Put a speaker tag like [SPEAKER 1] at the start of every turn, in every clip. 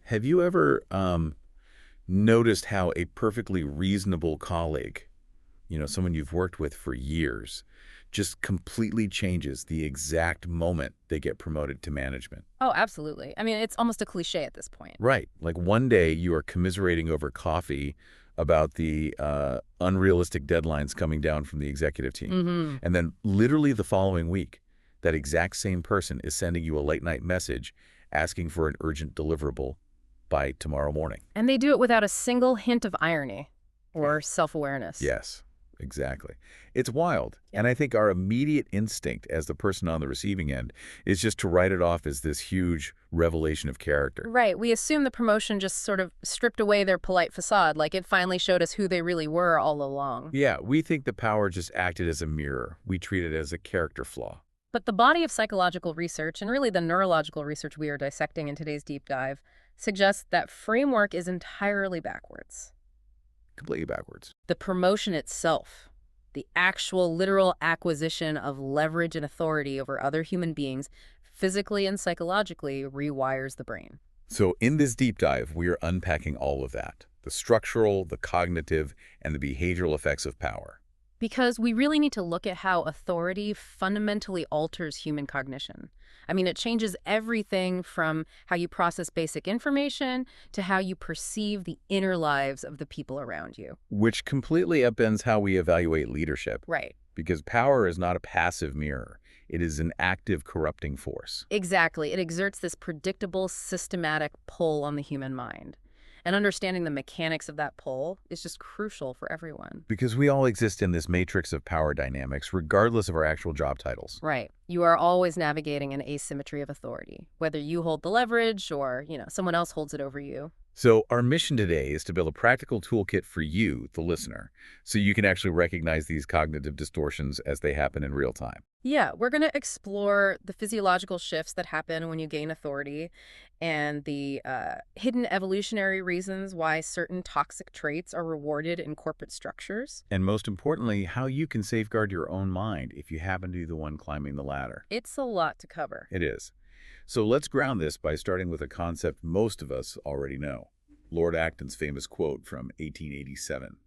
[SPEAKER 1] Have you ever noticed how a perfectly reasonable colleague, someone you've worked with for years, just completely changes the exact moment they get promoted to management?
[SPEAKER 2] Oh, absolutely. I mean, it's almost a cliche at this point.
[SPEAKER 1] Right. Like one day you are commiserating over coffee about the unrealistic deadlines coming down from the executive team.
[SPEAKER 2] Hmm.
[SPEAKER 1] And then literally the following week, that exact same person is sending you a late night message asking for an urgent deliverable by tomorrow morning.
[SPEAKER 2] And they do it without a single hint of irony or self-awareness.
[SPEAKER 1] Yes, exactly. It's wild. And I think our immediate instinct as the person on the receiving end is just to write it off as this huge revelation of character.
[SPEAKER 2] Right. We assume the promotion just sort of stripped away their polite facade, like it finally showed us who they really were all along.
[SPEAKER 1] Yeah, we think the power just acted as a mirror. We treat it as a character flaw.
[SPEAKER 2] But the body of psychological research, and really the neurological research we are dissecting in today's deep dive, suggests that framework is entirely backwards.
[SPEAKER 1] Completely backwards.
[SPEAKER 2] The promotion itself, the actual literal acquisition of leverage and authority over other human beings, physically and psychologically rewires the brain.
[SPEAKER 1] So in this deep dive, we are unpacking all of that. The structural, the cognitive, and the behavioral effects of power.
[SPEAKER 2] Because we really need to look at how authority fundamentally alters human cognition. I mean, it changes everything from how you process basic information to how you perceive the inner lives of the people around you.
[SPEAKER 1] Which completely upends how we evaluate leadership.
[SPEAKER 2] Right.
[SPEAKER 1] Because power is not a passive mirror. It is an active corrupting force.
[SPEAKER 2] Exactly. It exerts this predictable, systematic pull on the human mind. And understanding the mechanics of that pull is just crucial for everyone.
[SPEAKER 1] Because we all exist in this matrix of power dynamics, regardless of our actual job titles.
[SPEAKER 2] Right. You are always navigating an asymmetry of authority, whether you hold the leverage or, someone else holds it over you.
[SPEAKER 1] So our mission today is to build a practical toolkit for you, the listener, so you can actually recognize these cognitive distortions as they happen in real time.
[SPEAKER 2] Yeah, we're going to explore the physiological shifts that happen when you gain authority and the hidden evolutionary reasons why certain toxic traits are rewarded in corporate structures.
[SPEAKER 1] And most importantly, how you can safeguard your own mind if you happen to be the one climbing the ladder.
[SPEAKER 2] It's a lot to cover.
[SPEAKER 1] It is. So let's ground this by starting with a concept most of us already know. Lord Acton's famous quote from 1887.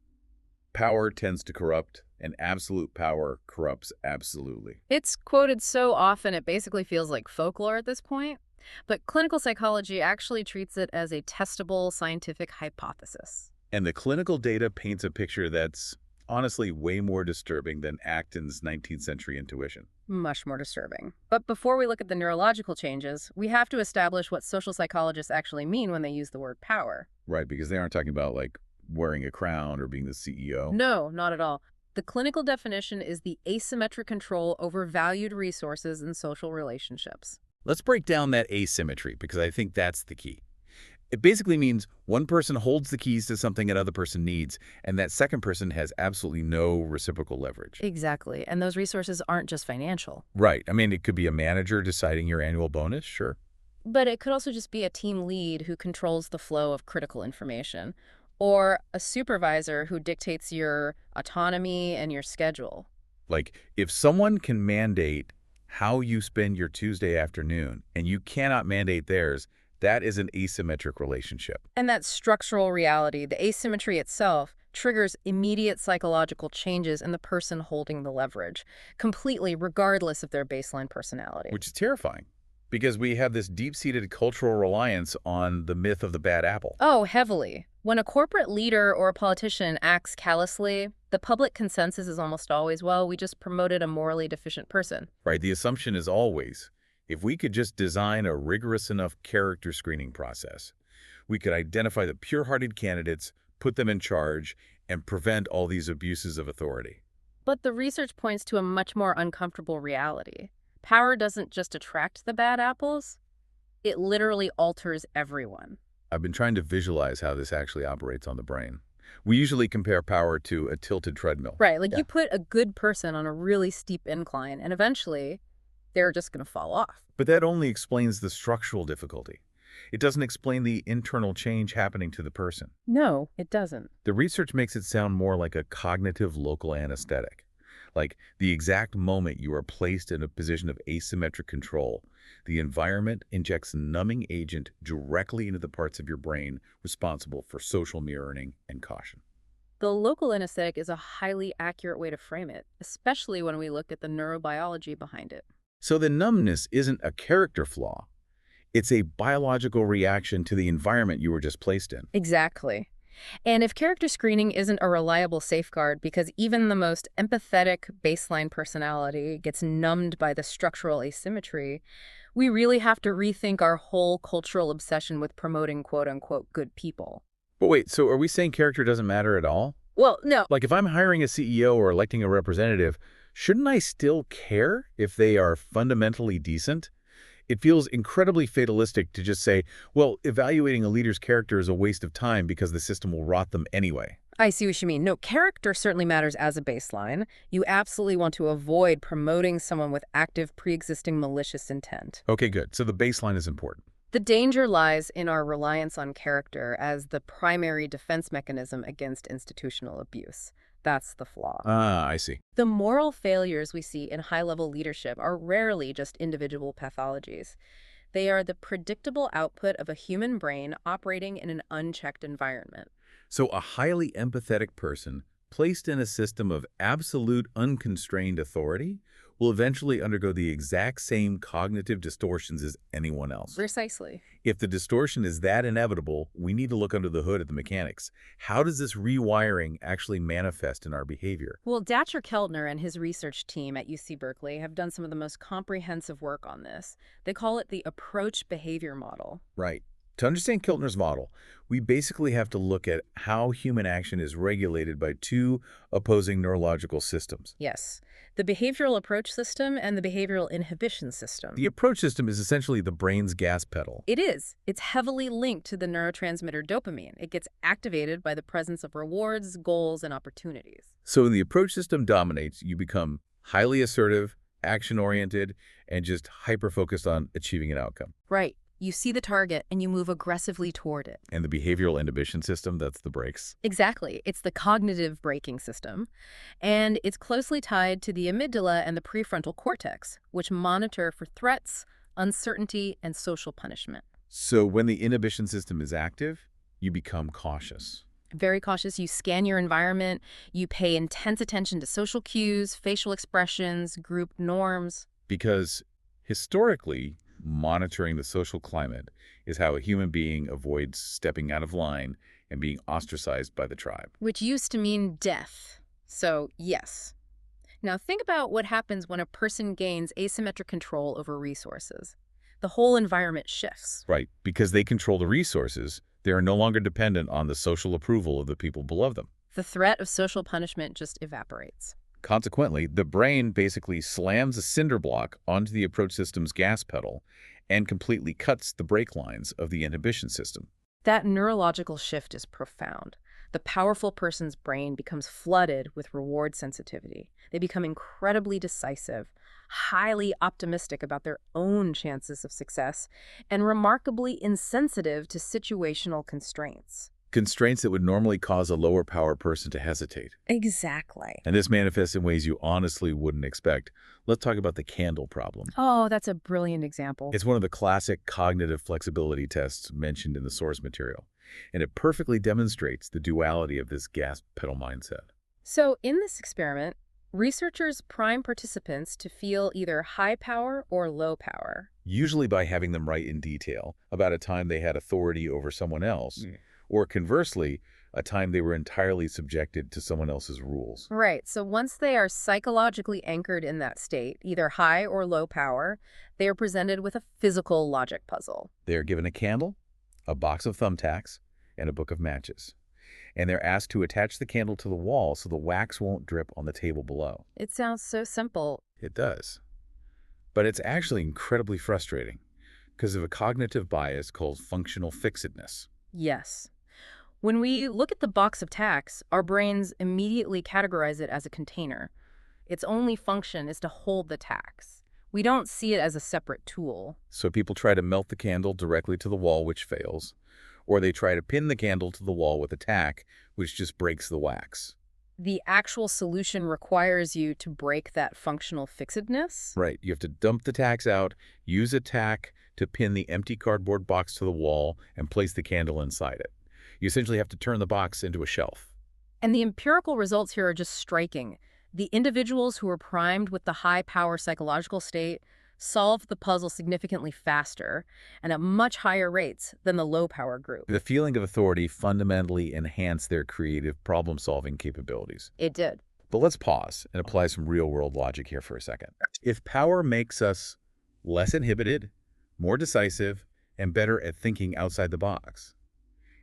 [SPEAKER 1] Power tends to corrupt, and absolute power corrupts absolutely.
[SPEAKER 2] It's quoted so often it basically feels like folklore at this point, but clinical psychology actually treats it as a testable scientific hypothesis.
[SPEAKER 1] And the clinical data paints a picture that's honestly way more disturbing than Acton's 19th century intuition.
[SPEAKER 2] Much more disturbing. But before we look at the neurological changes, we have to establish what social psychologists actually mean when they use the word power.
[SPEAKER 1] Right, because they aren't talking about like wearing a crown or being the CEO.
[SPEAKER 2] No, not at all. The clinical definition is the asymmetric control over valued resources and social relationships.
[SPEAKER 1] Let's break down that asymmetry because I think that's the key. It basically means one person holds the keys to something another person needs, and that second person has absolutely no reciprocal leverage.
[SPEAKER 2] Exactly. And those resources aren't just financial.
[SPEAKER 1] Right. I mean, it could be a manager deciding your annual bonus, sure.
[SPEAKER 2] But it could also just be a team lead who controls the flow of critical information, or a supervisor who dictates your autonomy and your schedule.
[SPEAKER 1] Like, if someone can mandate how you spend your Tuesday afternoon, and you cannot mandate theirs, that is an asymmetric relationship.
[SPEAKER 2] And that structural reality, the asymmetry itself, triggers immediate psychological changes in the person holding the leverage, completely regardless of their baseline personality.
[SPEAKER 1] Which is terrifying, because we have this deep-seated cultural reliance on the myth of the bad apple.
[SPEAKER 2] Oh, heavily. When a corporate leader or a politician acts callously, the public consensus is almost always, well, we just promoted a morally deficient person.
[SPEAKER 1] Right, the assumption is always, if we could just design a rigorous enough character screening process, we could identify the pure-hearted candidates, put them in charge, and prevent all these abuses of authority.
[SPEAKER 2] But the research points to a much more uncomfortable reality. Power doesn't just attract the bad apples, it literally alters everyone.
[SPEAKER 1] I've been trying to visualize how this actually operates on the brain. We usually compare power to a tilted treadmill.
[SPEAKER 2] Right, like you put a good person on a really steep incline, and eventually they're just going to fall off.
[SPEAKER 1] But that only explains the structural difficulty. It doesn't explain the internal change happening to the person.
[SPEAKER 2] No, it doesn't.
[SPEAKER 1] The research makes it sound more like a cognitive local anesthetic. Like the exact moment you are placed in a position of asymmetric control, The environment injects a numbing agent directly into the parts of your brain responsible for social mirroring and caution.
[SPEAKER 2] The local anesthetic is a highly accurate way to frame it, especially when we look at the neurobiology behind it.
[SPEAKER 1] So the numbness isn't a character flaw. It's a biological reaction to the environment you were just placed in.
[SPEAKER 2] Exactly. And if character screening isn't a reliable safeguard because even the most empathetic baseline personality gets numbed by the structural asymmetry, we really have to rethink our whole cultural obsession with promoting quote-unquote good people.
[SPEAKER 1] But wait, so are we saying character doesn't matter at all?
[SPEAKER 2] Well, no.
[SPEAKER 1] Like if I'm hiring a CEO or electing a representative, shouldn't I still care if they are fundamentally decent? It feels incredibly fatalistic to just say, well, evaluating a leader's character is a waste of time because the system will rot them anyway.
[SPEAKER 2] I see what you mean. No, character certainly matters as a baseline. You absolutely want to avoid promoting someone with active pre-existing malicious intent.
[SPEAKER 1] Okay, good. So the baseline is important.
[SPEAKER 2] The danger lies in our reliance on character as the primary defense mechanism against institutional abuse. That's the flaw.
[SPEAKER 1] Ah, I see.
[SPEAKER 2] The moral failures we see in high-level leadership are rarely just individual pathologies. They are the predictable output of a human brain operating in an unchecked environment.
[SPEAKER 1] So a highly empathetic person placed in a system of absolute unconstrained authority will eventually undergo the exact same cognitive distortions as anyone else.
[SPEAKER 2] Precisely.
[SPEAKER 1] If the distortion is that inevitable, we need to look under the hood at the mechanics. How does this rewiring actually manifest in our behavior?
[SPEAKER 2] Well, Dacher Keltner and his research team at UC Berkeley have done some of the most comprehensive work on this. They call it the approach behavior model.
[SPEAKER 1] Right. To understand Keltner's model, we basically have to look at how human action is regulated by two opposing neurological systems.
[SPEAKER 2] Yes. The behavioral approach system and the behavioral inhibition system.
[SPEAKER 1] The approach system is essentially the brain's gas pedal.
[SPEAKER 2] It is. It's heavily linked to the neurotransmitter dopamine. It gets activated by the presence of rewards, goals, and opportunities.
[SPEAKER 1] So when the approach system dominates, you become highly assertive, action-oriented, and just hyper-focused on achieving an outcome.
[SPEAKER 2] Right. You see the target and you move aggressively toward it.
[SPEAKER 1] And the behavioral inhibition system, that's the brakes.
[SPEAKER 2] Exactly. It's the cognitive braking system. And it's closely tied to the amygdala and the prefrontal cortex, which monitor for threats, uncertainty, and social punishment.
[SPEAKER 1] So when the inhibition system is active, you become cautious.
[SPEAKER 2] Very cautious. You scan your environment. You pay intense attention to social cues, facial expressions, group norms.
[SPEAKER 1] Because historically, monitoring the social climate is how a human being avoids stepping out of line and being ostracized by the tribe.
[SPEAKER 2] Which used to mean death. So, yes. Now think about what happens when a person gains asymmetric control over resources. The whole environment shifts.
[SPEAKER 1] Right, because they control the resources, they are no longer dependent on the social approval of the people below them.
[SPEAKER 2] The threat of social punishment just evaporates.
[SPEAKER 1] Consequently, the brain basically slams a cinder block onto the approach system's gas pedal and completely cuts the brake lines of the inhibition system.
[SPEAKER 2] That neurological shift is profound. The powerful person's brain becomes flooded with reward sensitivity. They become incredibly decisive, highly optimistic about their own chances of success, and remarkably insensitive to situational constraints.
[SPEAKER 1] Constraints that would normally cause a lower power person to hesitate.
[SPEAKER 2] Exactly.
[SPEAKER 1] And this manifests in ways you honestly wouldn't expect. Let's talk about the candle problem.
[SPEAKER 2] Oh, that's a brilliant example.
[SPEAKER 1] It's one of the classic cognitive flexibility tests mentioned in the source material, and it perfectly demonstrates the duality of this gas pedal mindset.
[SPEAKER 2] So in this experiment, researchers prime participants to feel either high power or low power.
[SPEAKER 1] Usually by having them write in detail about a time they had authority over someone else, or conversely, a time they were entirely subjected to someone else's rules.
[SPEAKER 2] Right. So once they are psychologically anchored in that state, either high or low power, they are presented with a physical logic puzzle.
[SPEAKER 1] They are given a candle, a box of thumbtacks, and a book of matches. And they're asked to attach the candle to the wall so the wax won't drip on the table below.
[SPEAKER 2] It sounds so simple.
[SPEAKER 1] It does. But it's actually incredibly frustrating because of a cognitive bias called functional fixedness.
[SPEAKER 2] Yes. When we look at the box of tacks, our brains immediately categorize it as a container. Its only function is to hold the tacks. We don't see it as a separate tool.
[SPEAKER 1] So people try to melt the candle directly to the wall, which fails, or they try to pin the candle to the wall with a tack, which just breaks the wax.
[SPEAKER 2] the actual solution requires you to break that functional fixedness.
[SPEAKER 1] Right. You have to dump the tacks out, use a tack to pin the empty cardboard box to the wall, and place the candle inside it. You essentially have to turn the box into a shelf.
[SPEAKER 2] And the empirical results here are just striking. The individuals who were primed with the high-power psychological state solved the puzzle significantly faster and at much higher rates than the low-power group.
[SPEAKER 1] The feeling of authority fundamentally enhanced their creative problem-solving capabilities.
[SPEAKER 2] It did.
[SPEAKER 1] But let's pause and apply some real-world logic here for a second. If power makes us less inhibited, more decisive, and better at thinking outside the box,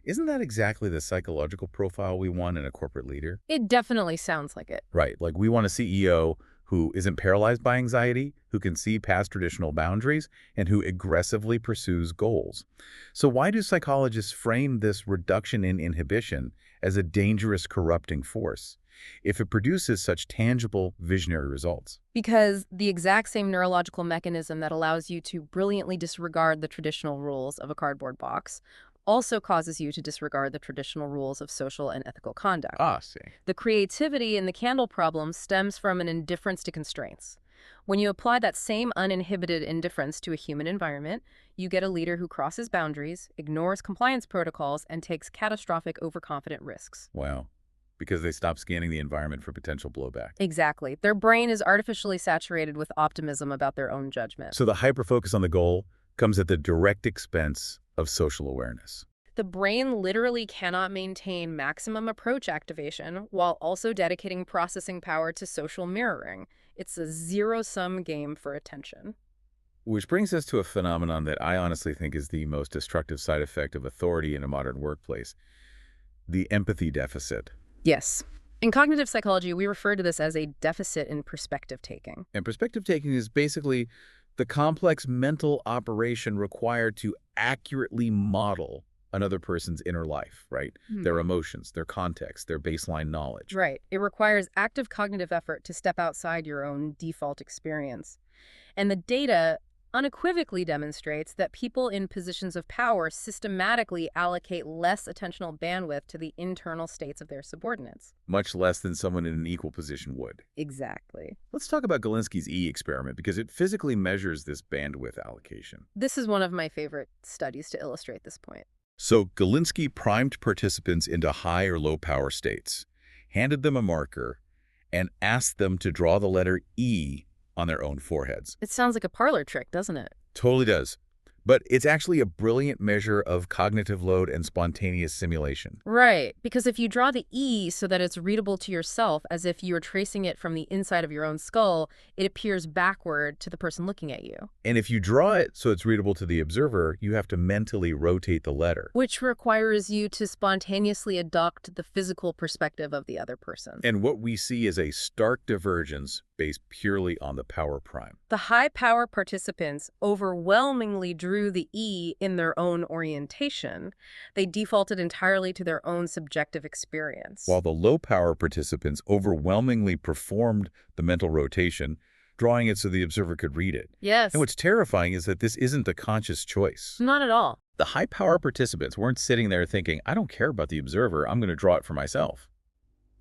[SPEAKER 1] isn't that exactly the psychological profile we want in a corporate leader?
[SPEAKER 2] It definitely sounds like it.
[SPEAKER 1] Right. Like we want a CEO who isn't paralyzed by anxiety, who can see past traditional boundaries, and who aggressively pursues goals. So why do psychologists frame this reduction in inhibition as a dangerous, corrupting force if it produces such tangible, visionary results?
[SPEAKER 2] Because the exact same neurological mechanism that allows you to brilliantly disregard the traditional rules of a cardboard box also causes you to disregard the traditional rules of social and ethical conduct.
[SPEAKER 1] See.
[SPEAKER 2] The creativity in the candle problem stems from an indifference to constraints. When you apply that same uninhibited indifference to a human environment, you get a leader who crosses boundaries, ignores compliance protocols, and takes catastrophic, overconfident risks.
[SPEAKER 1] Wow. Because they stop scanning the environment for potential blowback.
[SPEAKER 2] Exactly. Their brain is artificially saturated with optimism about their own judgment.
[SPEAKER 1] So the hyper-focus on the goal comes at the direct expense of social awareness.
[SPEAKER 2] The brain literally cannot maintain maximum approach activation while also dedicating processing power to social mirroring. It's a zero-sum game for attention.
[SPEAKER 1] Which brings us to a phenomenon that I honestly think is the most destructive side effect of authority in a modern workplace: the empathy deficit.
[SPEAKER 2] Yes. In cognitive psychology, we refer to this as a deficit in perspective taking.
[SPEAKER 1] And perspective taking is basically the complex mental operation required to accurately model another person's inner life, right? Their emotions, their context, their baseline knowledge.
[SPEAKER 2] Right. It requires active cognitive effort to step outside your own default experience. And the data unequivocally demonstrates that people in positions of power systematically allocate less attentional bandwidth to the internal states of their subordinates.
[SPEAKER 1] Much less than someone in an equal position would.
[SPEAKER 2] Exactly.
[SPEAKER 1] Let's talk about Galinsky's E experiment because it physically measures this bandwidth allocation.
[SPEAKER 2] This is one of my favorite studies to illustrate this point.
[SPEAKER 1] So Galinsky primed participants into high or low power states, handed them a marker, and asked them to draw the letter E on their own foreheads.
[SPEAKER 2] It sounds like a parlor trick, doesn't it?
[SPEAKER 1] Totally does. But it's actually a brilliant measure of cognitive load and spontaneous simulation.
[SPEAKER 2] Right, because if you draw the E so that it's readable to yourself as if you were tracing it from the inside of your own skull, it appears backward to the person looking at you.
[SPEAKER 1] And if you draw it so it's readable to the observer, you have to mentally rotate the letter.
[SPEAKER 2] Which requires you to spontaneously adopt the physical perspective of the other person.
[SPEAKER 1] And what we see is a stark divergence based purely on the power prime.
[SPEAKER 2] The high-power participants overwhelmingly drew the E in their own orientation. They defaulted entirely to their own subjective experience.
[SPEAKER 1] While the low-power participants overwhelmingly performed the mental rotation, drawing it so the observer could read it.
[SPEAKER 2] Yes.
[SPEAKER 1] And what's terrifying is that this isn't a conscious choice.
[SPEAKER 2] Not at all.
[SPEAKER 1] The high-power participants weren't sitting there thinking, I don't care about the observer, I'm going to draw it for myself.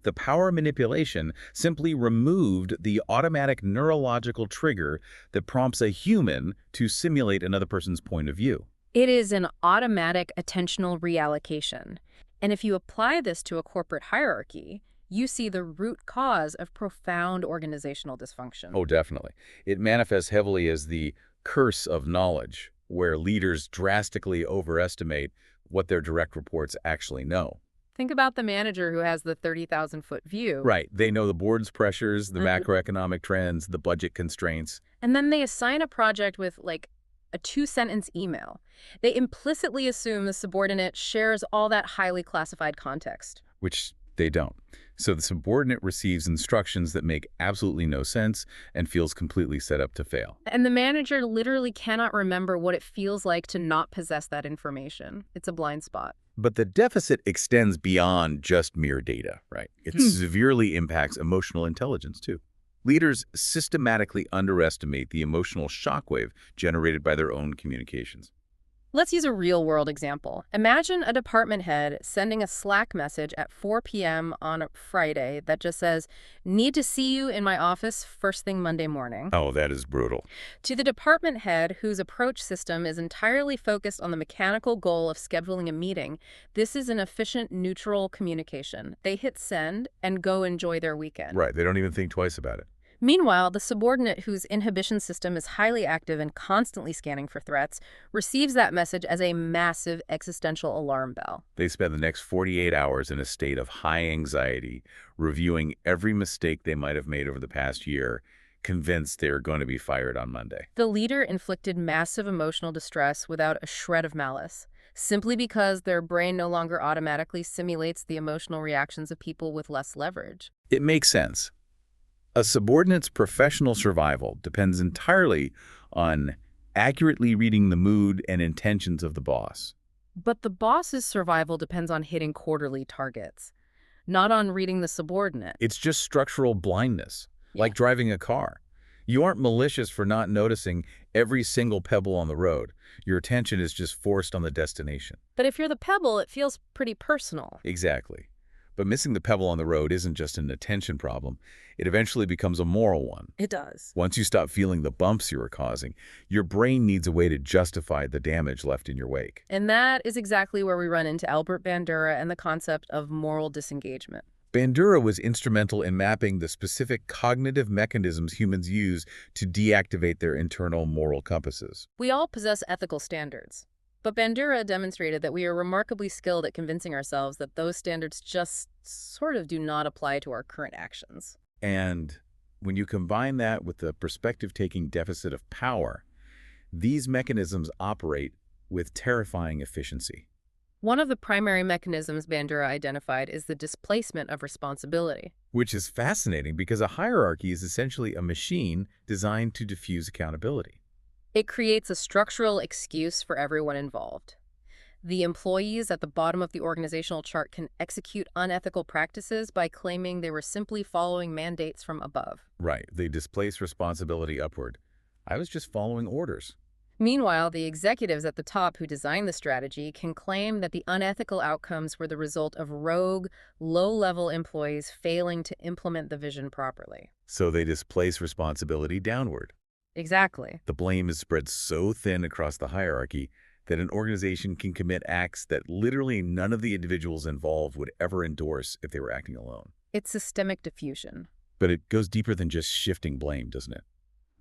[SPEAKER 1] The power manipulation simply removed the automatic neurological trigger that prompts a human to simulate another person's point of view.
[SPEAKER 2] It is an automatic attentional reallocation. And if you apply this to a corporate hierarchy, you see the root cause of profound organizational dysfunction.
[SPEAKER 1] Oh, definitely. It manifests heavily as the curse of knowledge, where leaders drastically overestimate what their direct reports actually know.
[SPEAKER 2] Think about the manager who has the 30,000-foot view.
[SPEAKER 1] Right. They know the board's pressures, the macroeconomic trends, the budget constraints.
[SPEAKER 2] And then they assign a project with, like, a 2-sentence email. They implicitly assume the subordinate shares all that highly classified context.
[SPEAKER 1] Which they don't. So the subordinate receives instructions that make absolutely no sense and feels completely set up to fail.
[SPEAKER 2] And the manager literally cannot remember what it feels like to not possess that information. It's a blind spot.
[SPEAKER 1] But the deficit extends beyond just mere data, right? It severely impacts emotional intelligence, too. Leaders systematically underestimate the emotional shockwave generated by their own communications.
[SPEAKER 2] Let's use a real-world example. Imagine a department head sending a Slack message at 4 p.m. on a Friday that just says, "Need to see you in my office first thing Monday morning."
[SPEAKER 1] Oh, that is brutal.
[SPEAKER 2] To the department head, whose approach system is entirely focused on the mechanical goal of scheduling a meeting, this is an efficient, neutral communication. They hit send and go enjoy their weekend.
[SPEAKER 1] Right, they don't even think twice about it.
[SPEAKER 2] Meanwhile, the subordinate, whose inhibition system is highly active and constantly scanning for threats, receives that message as a massive existential alarm bell.
[SPEAKER 1] They spend the next 48 hours in a state of high anxiety, reviewing every mistake they might have made over the past year, convinced they're going to be fired on Monday.
[SPEAKER 2] The leader inflicted massive emotional distress without a shred of malice, simply because their brain no longer automatically simulates the emotional reactions of people with less leverage.
[SPEAKER 1] It makes sense. A subordinate's professional survival depends entirely on accurately reading the mood and intentions of the boss.
[SPEAKER 2] But the boss's survival depends on hitting quarterly targets, not on reading the subordinate.
[SPEAKER 1] It's just structural blindness, like driving a car. You aren't malicious for not noticing every single pebble on the road. Your attention is just forced on the destination.
[SPEAKER 2] But if you're the pebble, it feels pretty personal.
[SPEAKER 1] Exactly. But missing the pebble on the road isn't just an attention problem. It eventually becomes a moral one.
[SPEAKER 2] It does.
[SPEAKER 1] Once you stop feeling the bumps you were causing, your brain needs a way to justify the damage left in your wake.
[SPEAKER 2] And that is exactly where we run into Albert Bandura and the concept of moral disengagement.
[SPEAKER 1] Bandura was instrumental in mapping the specific cognitive mechanisms humans use to deactivate their internal moral compasses.
[SPEAKER 2] We all possess ethical standards, but Bandura demonstrated that we are remarkably skilled at convincing ourselves that those standards just sort of do not apply to our current actions.
[SPEAKER 1] And when you combine that with the perspective-taking deficit of power, these mechanisms operate with terrifying efficiency.
[SPEAKER 2] One of the primary mechanisms Bandura identified is the displacement of responsibility.
[SPEAKER 1] Which is fascinating because a hierarchy is essentially a machine designed to diffuse accountability.
[SPEAKER 2] It creates a structural excuse for everyone involved. The employees at the bottom of the organizational chart can execute unethical practices by claiming they were simply following mandates from above.
[SPEAKER 1] Right, they displace responsibility upward. I was just following orders.
[SPEAKER 2] Meanwhile, the executives at the top who designed the strategy can claim that the unethical outcomes were the result of rogue, low-level employees failing to implement the vision properly.
[SPEAKER 1] So they displace responsibility downward.
[SPEAKER 2] Exactly.
[SPEAKER 1] The blame is spread so thin across the hierarchy that an organization can commit acts that literally none of the individuals involved would ever endorse if they were acting alone.
[SPEAKER 2] It's systemic diffusion.
[SPEAKER 1] But it goes deeper than just shifting blame, doesn't it?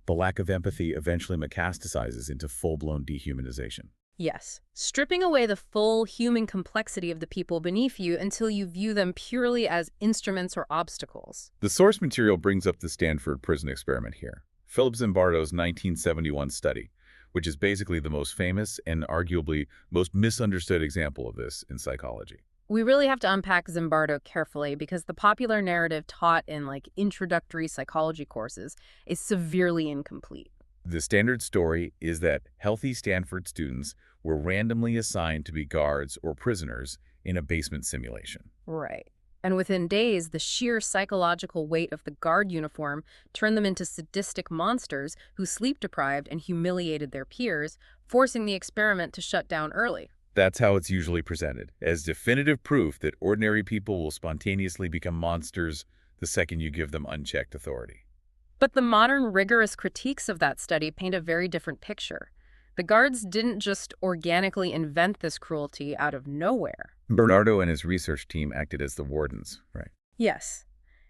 [SPEAKER 1] The lack of empathy eventually metastasizes into full-blown dehumanization.
[SPEAKER 2] Yes, stripping away the full human complexity of the people beneath you until you view them purely as instruments or obstacles.
[SPEAKER 1] The source material brings up the Stanford prison experiment here. Philip Zimbardo's 1971 study, which is basically the most famous and arguably most misunderstood example of this in psychology.
[SPEAKER 2] We really have to unpack Zimbardo carefully because the popular narrative taught in introductory psychology courses is severely incomplete.
[SPEAKER 1] The standard story is that healthy Stanford students were randomly assigned to be guards or prisoners in a basement simulation.
[SPEAKER 2] Right. And within days, the sheer psychological weight of the guard uniform turned them into sadistic monsters who sleep-deprived and humiliated their peers, forcing the experiment to shut down early.
[SPEAKER 1] That's how it's usually presented, as definitive proof that ordinary people will spontaneously become monsters the second you give them unchecked authority.
[SPEAKER 2] But the modern rigorous critiques of that study paint a very different picture. The guards didn't just organically invent this cruelty out of nowhere.
[SPEAKER 1] Bernardo and his research team acted as the wardens, right?
[SPEAKER 2] Yes.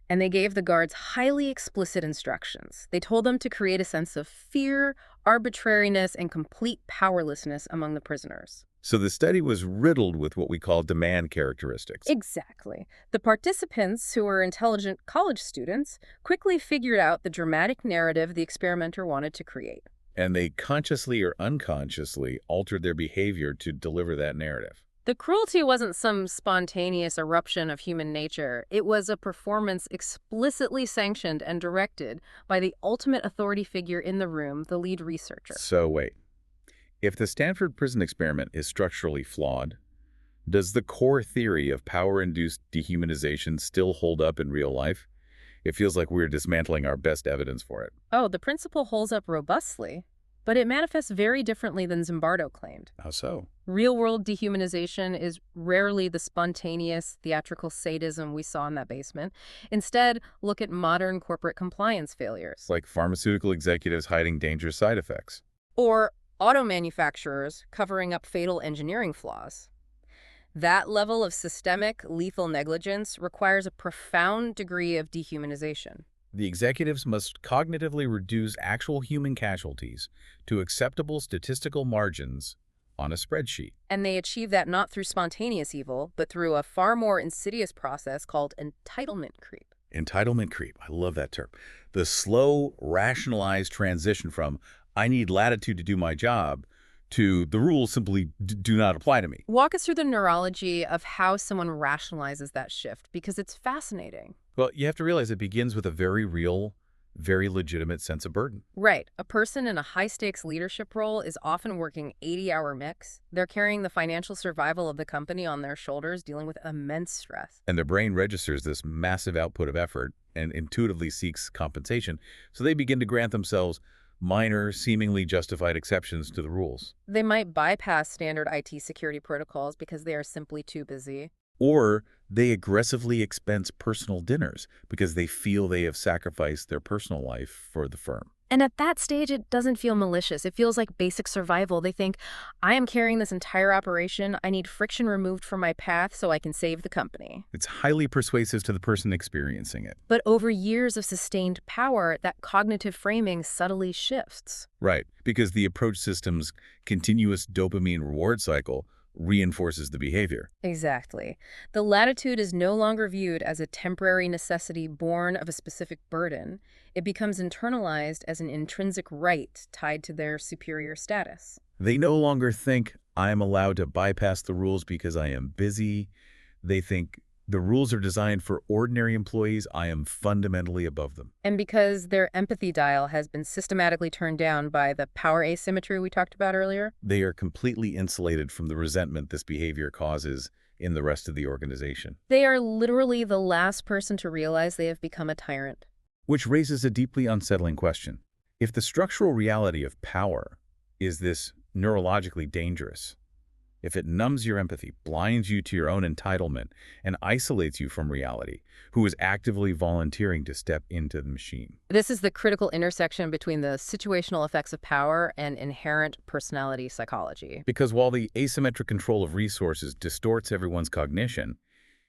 [SPEAKER 2] And they gave the guards highly explicit instructions. They told them to create a sense of fear, arbitrariness, and complete powerlessness among the prisoners.
[SPEAKER 1] So the study was riddled with what we call demand characteristics.
[SPEAKER 2] Exactly. The participants, who were intelligent college students, quickly figured out the dramatic narrative the experimenter wanted to create.
[SPEAKER 1] And they consciously or unconsciously altered their behavior to deliver that narrative.
[SPEAKER 2] The cruelty wasn't some spontaneous eruption of human nature. It was a performance explicitly sanctioned and directed by the ultimate authority figure in the room, the lead researcher.
[SPEAKER 1] So wait, if the Stanford prison experiment is structurally flawed, does the core theory of power-induced dehumanization still hold up in real life? It feels like we're dismantling our best evidence for it.
[SPEAKER 2] Oh, the principle holds up robustly. but it manifests very differently than Zimbardo claimed.
[SPEAKER 1] How so?
[SPEAKER 2] Real-world dehumanization is rarely the spontaneous, theatrical sadism we saw in that basement. Instead, look at modern corporate compliance failures.
[SPEAKER 1] Like pharmaceutical executives hiding dangerous side effects.
[SPEAKER 2] Or auto manufacturers covering up fatal engineering flaws. That level of systemic, lethal negligence requires a profound degree of dehumanization.
[SPEAKER 1] The executives must cognitively reduce actual human casualties to acceptable statistical margins on a spreadsheet.
[SPEAKER 2] And they achieve that not through spontaneous evil, but through a far more insidious process called entitlement creep.
[SPEAKER 1] Entitlement creep. I love that term. The slow, rationalized transition from, I need latitude to do my job, to the rules simply do not apply to me.
[SPEAKER 2] Walk us through the neurology of how someone rationalizes that shift, because it's fascinating.
[SPEAKER 1] Well, you have to realize it begins with a very real, very legitimate sense of burden.
[SPEAKER 2] Right. A person in a high-stakes leadership role is often working 80-hour mix. They're carrying the financial survival of the company on their shoulders, dealing with immense stress.
[SPEAKER 1] And their brain registers this massive output of effort and intuitively seeks compensation, so they begin to grant themselves minor, seemingly justified exceptions to the rules.
[SPEAKER 2] They might bypass standard IT security protocols because they are simply too busy.
[SPEAKER 1] Or they aggressively expense personal dinners because they feel they have sacrificed their personal life for the firm.
[SPEAKER 2] And at that stage, it doesn't feel malicious. It feels like basic survival. They think, I am carrying this entire operation. I need friction removed from my path so I can save the company.
[SPEAKER 1] It's highly persuasive to the person experiencing it.
[SPEAKER 2] But over years of sustained power, that cognitive framing subtly shifts.
[SPEAKER 1] Right, because the approach system's continuous dopamine reward cycle reinforces the behavior.
[SPEAKER 2] Exactly. The latitude is no longer viewed as a temporary necessity born of a specific burden. It becomes internalized as an intrinsic right tied to their superior status.
[SPEAKER 1] They no longer think, I am allowed to bypass the rules because I am busy. They think, the rules are designed for ordinary employees. I am fundamentally above them.
[SPEAKER 2] And because their empathy dial has been systematically turned down by the power asymmetry we talked about earlier,
[SPEAKER 1] They are completely insulated from the resentment this behavior causes in the rest of the organization.
[SPEAKER 2] they are literally the last person to realize they have become a tyrant.
[SPEAKER 1] Which raises a deeply unsettling question. If the structural reality of power is this neurologically dangerous, if it numbs your empathy, blinds you to your own entitlement, and isolates you from reality, who is actively volunteering to step into the machine?
[SPEAKER 2] This is the critical intersection between the situational effects of power and inherent personality psychology.
[SPEAKER 1] Because while the asymmetric control of resources distorts everyone's cognition,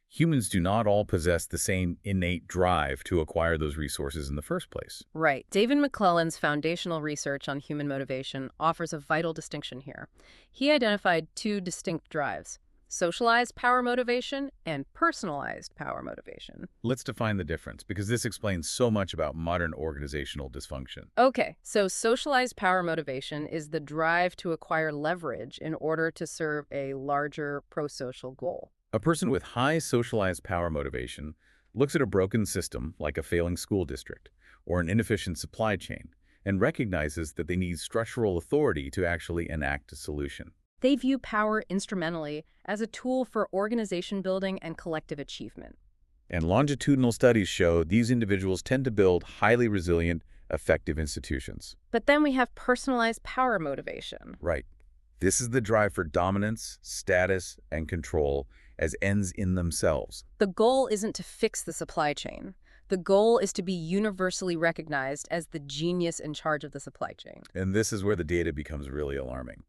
[SPEAKER 1] humans do not all possess the same innate drive to acquire those resources in the first place.
[SPEAKER 2] Right. David McClelland's foundational research on human motivation offers a vital distinction here. He identified two distinct drives: socialized power motivation and personalized power motivation.
[SPEAKER 1] Let's define the difference, because this explains so much about modern organizational dysfunction.
[SPEAKER 2] Okay, so socialized power motivation is the drive to acquire leverage in order to serve a larger pro-social goal.
[SPEAKER 1] A person with high socialized power motivation looks at a broken system like a failing school district or an inefficient supply chain and recognizes that they need structural authority to actually enact a solution.
[SPEAKER 2] They view power instrumentally as a tool for organization building and collective achievement.
[SPEAKER 1] And longitudinal studies show these individuals tend to build highly resilient, effective institutions.
[SPEAKER 2] But then we have personalized power motivation.
[SPEAKER 1] Right. This is the drive for dominance, status, and control as ends in themselves.
[SPEAKER 2] The goal isn't to fix the supply chain. The goal is to be universally recognized as the genius in charge of the supply chain.
[SPEAKER 1] And this is where the data becomes really alarming.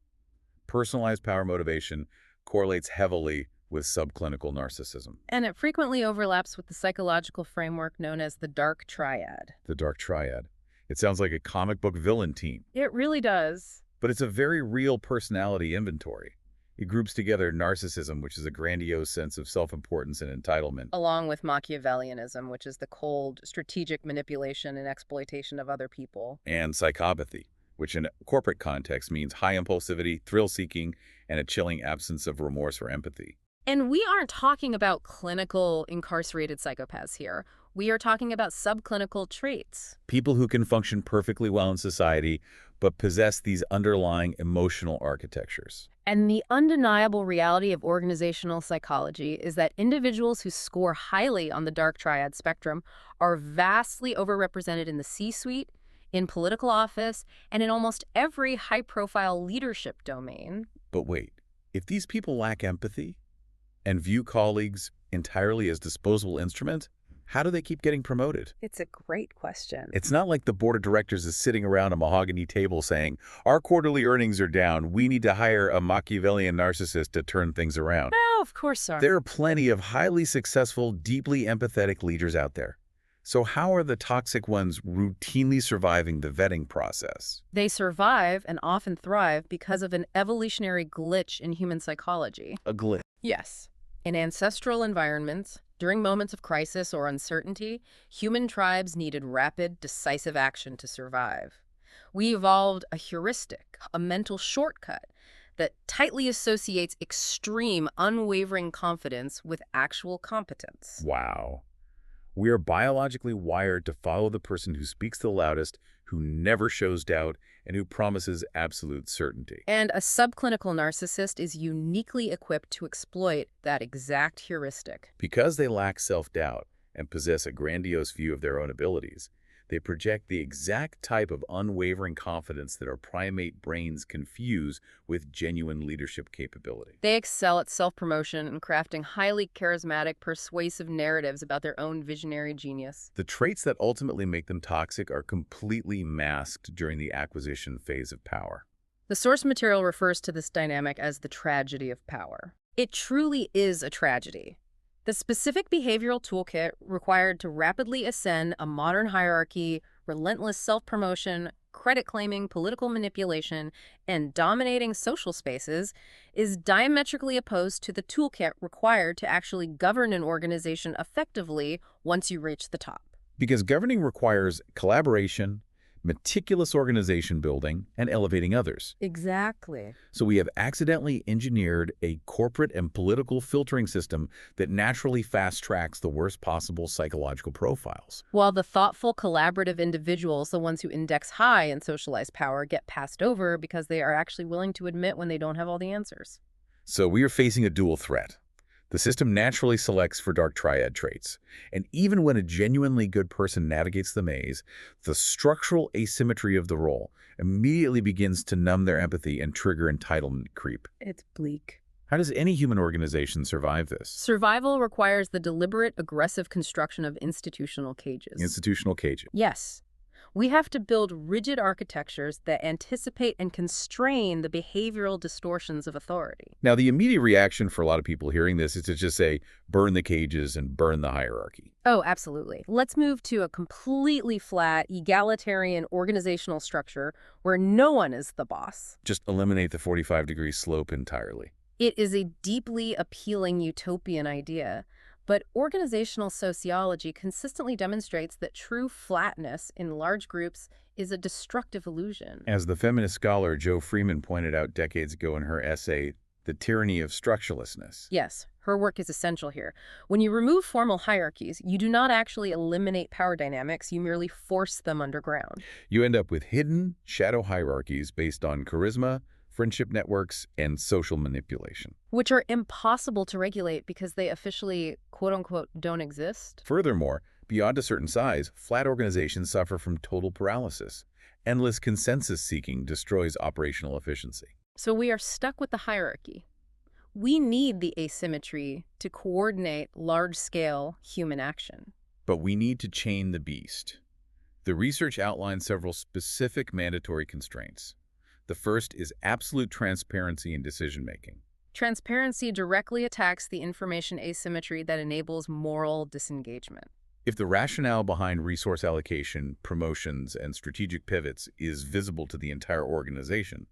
[SPEAKER 1] Personalized power motivation correlates heavily with subclinical narcissism.
[SPEAKER 2] And it frequently overlaps with the psychological framework known as the dark triad.
[SPEAKER 1] The dark triad. It sounds like a comic book villain team,
[SPEAKER 2] It really does.
[SPEAKER 1] but it's a very real personality inventory. It groups together narcissism, which is a grandiose sense of self-importance and entitlement,
[SPEAKER 2] Along with Machiavellianism, which is the cold, strategic manipulation and exploitation of other people.
[SPEAKER 1] and psychopathy, which in a corporate context means high impulsivity, thrill-seeking, and a chilling absence of remorse or empathy.
[SPEAKER 2] And we aren't talking about clinical incarcerated psychopaths here. We are talking about subclinical traits.
[SPEAKER 1] People who can function perfectly well in society, but possess these underlying emotional architectures.
[SPEAKER 2] And the undeniable reality of organizational psychology is that individuals who score highly on the dark triad spectrum are vastly overrepresented in the C-suite, in political office, and in almost every high-profile leadership domain.
[SPEAKER 1] But wait, if these people lack empathy and view colleagues entirely as disposable instruments, how do they keep getting promoted?
[SPEAKER 2] It's a great question.
[SPEAKER 1] It's not like the board of directors is sitting around a mahogany table saying, our quarterly earnings are down, we need to hire a Machiavellian narcissist to turn things around.
[SPEAKER 2] No, of course, sir.
[SPEAKER 1] There are plenty of highly successful, deeply empathetic leaders out there. So how are the toxic ones routinely surviving the vetting process?
[SPEAKER 2] They survive and often thrive because of an evolutionary glitch in human psychology.
[SPEAKER 1] A glitch.
[SPEAKER 2] Yes. In ancestral environments, during moments of crisis or uncertainty, human tribes needed rapid, decisive action to survive. We evolved a heuristic, a mental shortcut, that tightly associates extreme, unwavering confidence with actual competence.
[SPEAKER 1] Wow. We are biologically wired to follow the person who speaks the loudest, who never shows doubt, and who promises absolute certainty.
[SPEAKER 2] And a subclinical narcissist is uniquely equipped to exploit that exact heuristic.
[SPEAKER 1] Because they lack self-doubt and possess a grandiose view of their own abilities, they project the exact type of unwavering confidence that our primate brains confuse with genuine leadership capability.
[SPEAKER 2] They excel at self-promotion and crafting highly charismatic, persuasive narratives about their own visionary genius.
[SPEAKER 1] The traits that ultimately make them toxic are completely masked during the acquisition phase of power.
[SPEAKER 2] The source material refers to this dynamic as the tragedy of power. It truly is a tragedy. The specific behavioral toolkit required to rapidly ascend a modern hierarchy, relentless self-promotion, credit-claiming political manipulation, and dominating social spaces is diametrically opposed to the toolkit required to actually govern an organization effectively once you reach the top.
[SPEAKER 1] Because governing requires collaboration, meticulous organization building, and elevating others.
[SPEAKER 2] Exactly.
[SPEAKER 1] So we have accidentally engineered a corporate and political filtering system that naturally fast-tracks the worst possible psychological profiles.
[SPEAKER 2] While the thoughtful, collaborative individuals, the ones who index high in socialized power, get passed over because they are actually willing to admit when they don't have all the answers.
[SPEAKER 1] So we are facing a dual threat. The system naturally selects for dark triad traits, and even when a genuinely good person navigates the maze, the structural asymmetry of the role immediately begins to numb their empathy and trigger entitlement creep.
[SPEAKER 2] It's bleak.
[SPEAKER 1] How does any human organization survive this?
[SPEAKER 2] Survival requires the deliberate, aggressive construction of institutional cages.
[SPEAKER 1] Institutional cages.
[SPEAKER 2] Yes. We have to build rigid architectures that anticipate and constrain the behavioral distortions of authority.
[SPEAKER 1] Now, the immediate reaction for a lot of people hearing this is to just say, burn the cages and burn the hierarchy.
[SPEAKER 2] Oh, absolutely. Let's move to a completely flat, egalitarian organizational structure where no one is the boss.
[SPEAKER 1] Just eliminate the 45-degree slope entirely.
[SPEAKER 2] It is a deeply appealing utopian idea. But organizational sociology consistently demonstrates that true flatness in large groups is a destructive illusion.
[SPEAKER 1] As the feminist scholar Jo Freeman pointed out decades ago in her essay, The Tyranny of Structurelessness.
[SPEAKER 2] Yes, her work is essential here. When you remove formal hierarchies, you do not actually eliminate power dynamics, you merely force them underground.
[SPEAKER 1] You end up with hidden, shadow hierarchies based on charisma, friendship networks, and social manipulation.
[SPEAKER 2] Which are impossible to regulate because they officially, quote-unquote, don't exist.
[SPEAKER 1] Furthermore, beyond a certain size, flat organizations suffer from total paralysis. Endless consensus-seeking destroys operational efficiency.
[SPEAKER 2] So we are stuck with the hierarchy. We need the asymmetry to coordinate large-scale human action.
[SPEAKER 1] But we need to chain the beast. The research outlines several specific mandatory constraints. The first is absolute transparency in decision-making.
[SPEAKER 2] Transparency directly attacks the information asymmetry that enables moral disengagement.
[SPEAKER 1] If the rationale behind resource allocation, promotions, and strategic pivots is visible to the entire organization,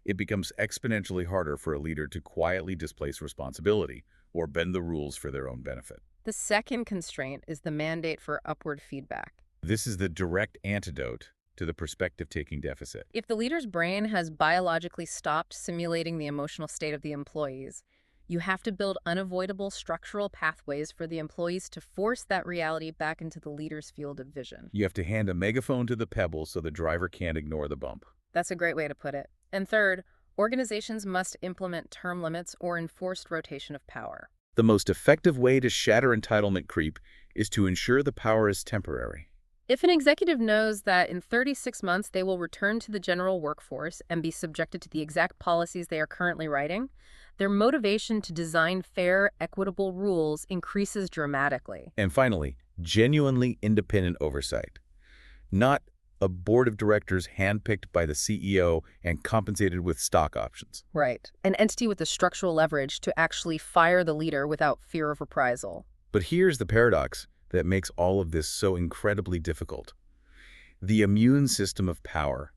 [SPEAKER 1] it becomes exponentially harder for a leader to quietly displace responsibility or bend the rules for their own benefit.
[SPEAKER 2] The second constraint is the mandate for upward feedback.
[SPEAKER 1] This is the direct antidote to the perspective-taking deficit.
[SPEAKER 2] If the leader's brain has biologically stopped simulating the emotional state of the employees, you have to build unavoidable structural pathways for the employees to force that reality back into the leader's field of vision.
[SPEAKER 1] You have to hand a megaphone to the pebble so the driver can't ignore the bump.
[SPEAKER 2] That's a great way to put it. And third, organizations must implement term limits or enforced rotation of power.
[SPEAKER 1] The most effective way to shatter entitlement creep is to ensure the power is temporary.
[SPEAKER 2] If an executive knows that in 36 months they will return to the general workforce and be subjected to the exact policies they are currently writing, their motivation to design fair, equitable rules increases dramatically.
[SPEAKER 1] And finally, genuinely independent oversight. Not a board of directors handpicked by the CEO and compensated with stock options.
[SPEAKER 2] Right. An entity with the structural leverage to actually fire the leader without fear of reprisal.
[SPEAKER 1] But here's the paradox that makes all of this so incredibly difficult. The immune system of power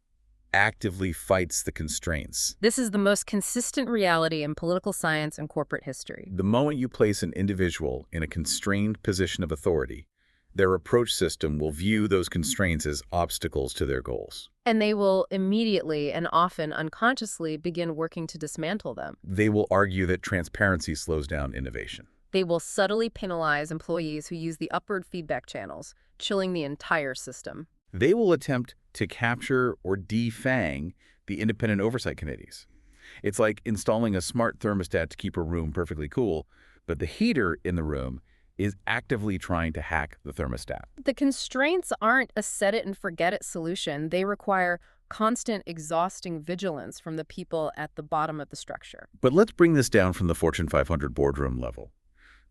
[SPEAKER 1] actively fights the constraints.
[SPEAKER 2] This is the most consistent reality in political science and corporate history.
[SPEAKER 1] The moment you place an individual in a constrained position of authority, their approach system will view those constraints as obstacles to their goals.
[SPEAKER 2] And they will immediately and often unconsciously begin working to dismantle them.
[SPEAKER 1] They will argue that transparency slows down innovation.
[SPEAKER 2] They will subtly penalize employees who use the upward feedback channels, chilling the entire system.
[SPEAKER 1] They will attempt to capture or defang the independent oversight committees. It's like installing a smart thermostat to keep a room perfectly cool, but the heater in the room is actively trying to hack the thermostat.
[SPEAKER 2] The constraints aren't a set-it-and-forget-it solution. They require constant, exhausting vigilance from the people at the bottom of the structure.
[SPEAKER 1] But let's bring this down from the Fortune 500 boardroom level.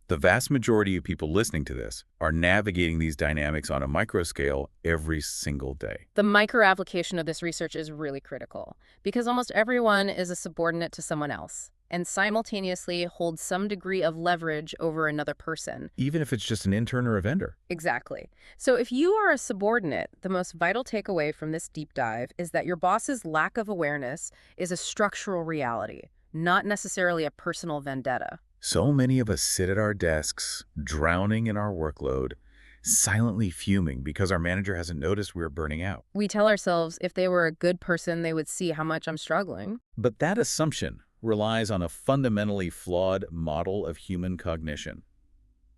[SPEAKER 1] The vast majority of people listening to this are navigating these dynamics on a micro scale every single day.
[SPEAKER 2] The micro-application of this research is really critical because almost everyone is a subordinate to someone else and simultaneously holds some degree of leverage over another person.
[SPEAKER 1] Even if it's just an intern or a vendor.
[SPEAKER 2] Exactly. So if you are a subordinate, the most vital takeaway from this deep dive is that your boss's lack of awareness is a structural reality, not necessarily a personal vendetta.
[SPEAKER 1] So many of us sit at our desks, drowning in our workload, silently fuming because our manager hasn't noticed we're burning out.
[SPEAKER 2] We tell ourselves if they were a good person, they would see how much I'm struggling.
[SPEAKER 1] But that assumption relies on a fundamentally flawed model of human cognition.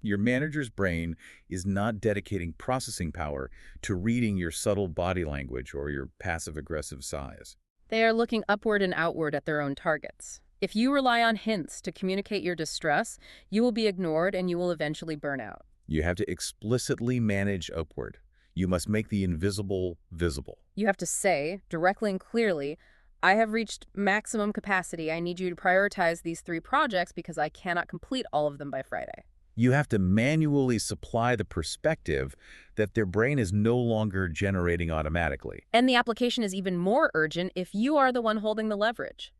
[SPEAKER 1] Your manager's brain is not dedicating processing power to reading your subtle body language or your passive-aggressive sighs.
[SPEAKER 2] They are looking upward and outward at their own targets. If you rely on hints to communicate your distress, you will be ignored and you will eventually burn out.
[SPEAKER 1] You have to explicitly manage upward. You must make the invisible visible.
[SPEAKER 2] You have to say, directly and clearly, I have reached maximum capacity. I need you to prioritize these 3 projects because I cannot complete all of them by Friday.
[SPEAKER 1] You have to manually supply the perspective that their brain is no longer generating automatically.
[SPEAKER 2] And the application is even more urgent if you are the one holding the leverage.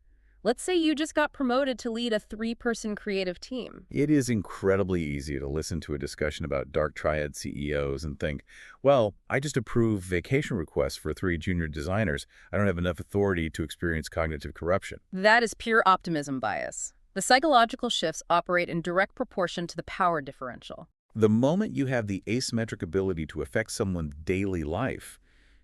[SPEAKER 2] Let's say you just got promoted to lead a 3-person creative team.
[SPEAKER 1] It is incredibly easy to listen to a discussion about dark triad CEOs and think, well, I just approve vacation requests for 3 junior designers. I don't have enough authority to experience cognitive corruption.
[SPEAKER 2] That is pure optimism bias. The psychological shifts operate in direct proportion to the power differential.
[SPEAKER 1] The moment you have the asymmetric ability to affect someone's daily life,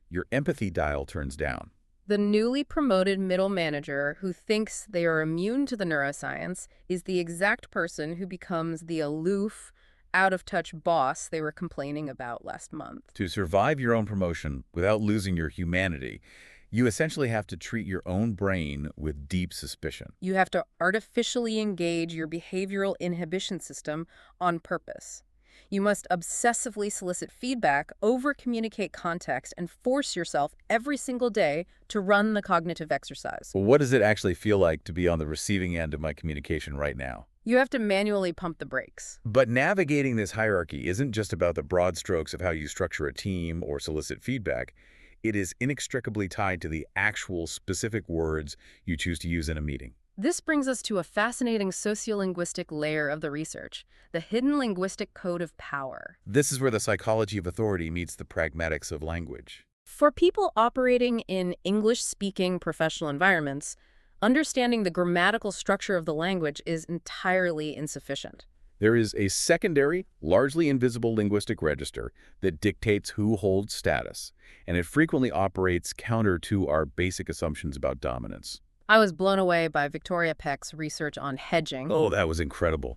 [SPEAKER 1] your empathy dial turns down.
[SPEAKER 2] The newly promoted middle manager who thinks they are immune to the neuroscience is the exact person who becomes the aloof, out-of-touch boss they were complaining about last month.
[SPEAKER 1] To survive your own promotion without losing your humanity, you essentially have to treat your own brain with deep suspicion.
[SPEAKER 2] You have to artificially engage your behavioral inhibition system on purpose. You must obsessively solicit feedback, over-communicate context, and force yourself every single day to run the cognitive exercise.
[SPEAKER 1] Well, what does it actually feel like to be on the receiving end of my communication right now?
[SPEAKER 2] You have to manually pump the brakes.
[SPEAKER 1] But navigating this hierarchy isn't just about the broad strokes of how you structure a team or solicit feedback. It is inextricably tied to the actual specific words you choose to use in a meeting.
[SPEAKER 2] This brings us to a fascinating sociolinguistic layer of the research, the hidden linguistic code of power.
[SPEAKER 1] This is where the psychology of authority meets the pragmatics of language.
[SPEAKER 2] For people operating in English-speaking professional environments, understanding the grammatical structure of the language is entirely insufficient.
[SPEAKER 1] There is a secondary, largely invisible linguistic register that dictates who holds status, and it frequently operates counter to our basic assumptions about dominance.
[SPEAKER 2] I was blown away by Victoria Peck's research on hedging.
[SPEAKER 1] Oh, that was incredible.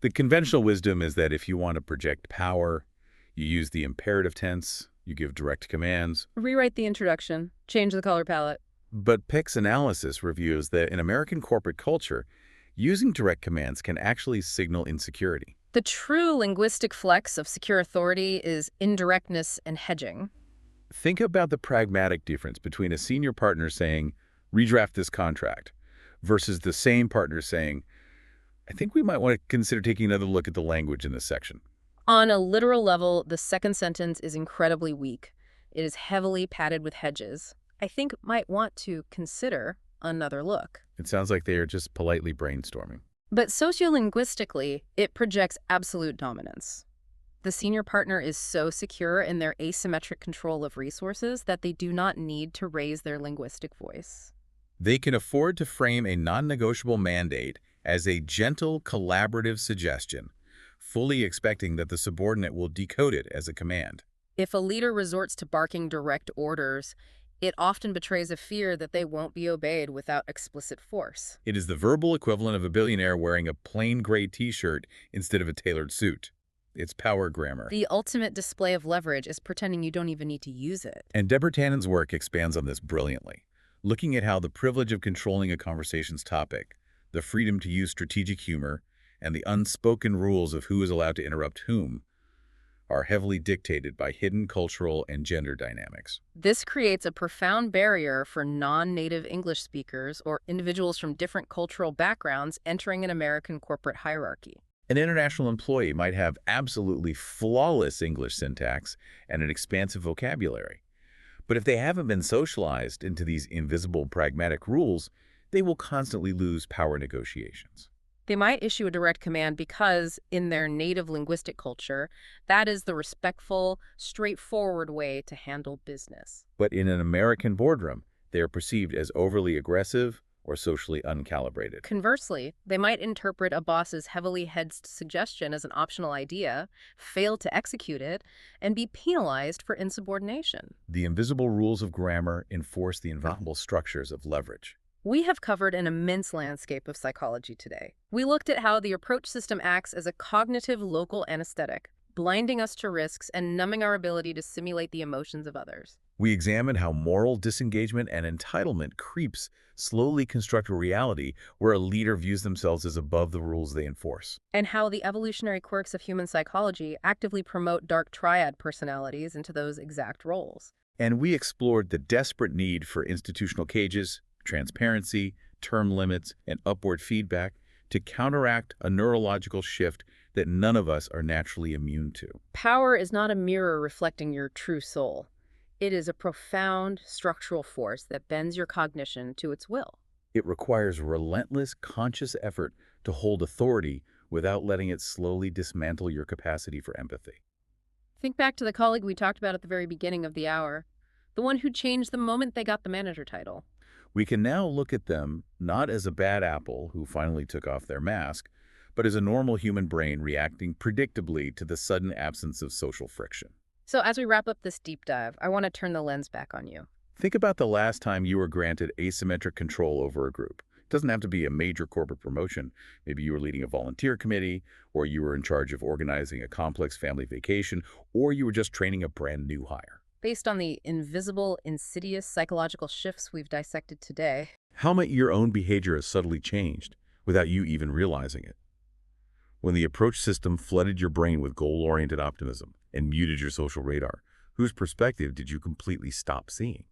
[SPEAKER 1] The conventional wisdom is that if you want to project power, you use the imperative tense, you give direct commands.
[SPEAKER 2] Rewrite the introduction, change the color palette.
[SPEAKER 1] But Peck's analysis reveals that in American corporate culture, using direct commands can actually signal insecurity.
[SPEAKER 2] The true linguistic flex of secure authority is indirectness and hedging.
[SPEAKER 1] Think about the pragmatic difference between a senior partner saying, redraft this contract, versus the same partner saying, I think we might want to consider taking another look at the language in this section.
[SPEAKER 2] On a literal level, the second sentence is incredibly weak. It is heavily padded with hedges. I think might want to consider another look.
[SPEAKER 1] It sounds like they are just politely brainstorming.
[SPEAKER 2] But sociolinguistically, it projects absolute dominance. The senior partner is so secure in their asymmetric control of resources that they do not need to raise their linguistic voice.
[SPEAKER 1] They can afford to frame a non-negotiable mandate as a gentle, collaborative suggestion, fully expecting that the subordinate will decode it as a command.
[SPEAKER 2] If a leader resorts to barking direct orders, it often betrays a fear that they won't be obeyed without explicit force.
[SPEAKER 1] It is the verbal equivalent of a billionaire wearing a plain gray t-shirt instead of a tailored suit. It's power grammar.
[SPEAKER 2] The ultimate display of leverage is pretending you don't even need to use it.
[SPEAKER 1] And Deborah Tannen's work expands on this brilliantly, looking at how the privilege of controlling a conversation's topic, the freedom to use strategic humor, and the unspoken rules of who is allowed to interrupt whom are heavily dictated by hidden cultural and gender dynamics.
[SPEAKER 2] This creates a profound barrier for non-native English speakers or individuals from different cultural backgrounds entering an American corporate hierarchy.
[SPEAKER 1] An international employee might have absolutely flawless English syntax and an expansive vocabulary. But if they haven't been socialized into these invisible pragmatic rules, they will constantly lose power negotiations.
[SPEAKER 2] They might issue a direct command because, in their native linguistic culture, that is the respectful, straightforward way to handle business.
[SPEAKER 1] But in an American boardroom, they are perceived as overly aggressive or socially uncalibrated.
[SPEAKER 2] Conversely, they might interpret a boss's heavily hedged suggestion as an optional idea, fail to execute it, and be penalized for insubordination.
[SPEAKER 1] The invisible rules of grammar enforce the invisible structures of leverage.
[SPEAKER 2] We have covered an immense landscape of psychology today. We looked at how the approach system acts as a cognitive local anesthetic, blinding us to risks and numbing our ability to simulate the emotions of others.
[SPEAKER 1] We examined how moral disengagement and entitlement creeps slowly construct a reality where a leader views themselves as above the rules they enforce.
[SPEAKER 2] And how the evolutionary quirks of human psychology actively promote dark triad personalities into those exact roles.
[SPEAKER 1] And we explored the desperate need for institutional cages, transparency, term limits, and upward feedback to counteract a neurological shift that none of us are naturally immune to.
[SPEAKER 2] Power is not a mirror reflecting your true soul. It is a profound structural force that bends your cognition to its will.
[SPEAKER 1] It requires relentless, conscious effort to hold authority without letting it slowly dismantle your capacity for empathy.
[SPEAKER 2] Think back to the colleague we talked about at the very beginning of the hour, the one who changed the moment they got the manager title.
[SPEAKER 1] We can now look at them not as a bad apple who finally took off their mask, but as a normal human brain reacting predictably to the sudden absence of social friction.
[SPEAKER 2] So as we wrap up this deep dive, I want to turn the lens back on you.
[SPEAKER 1] Think about the last time you were granted asymmetric control over a group. It doesn't have to be a major corporate promotion. Maybe you were leading a volunteer committee, or you were in charge of organizing a complex family vacation, or you were just training a brand new hire.
[SPEAKER 2] Based on the invisible, insidious psychological shifts we've dissected today,
[SPEAKER 1] How might your own behavior have subtly changed without you even realizing it? When the approach system flooded your brain with goal-oriented optimism and muted your social radar, whose perspective did you completely stop seeing?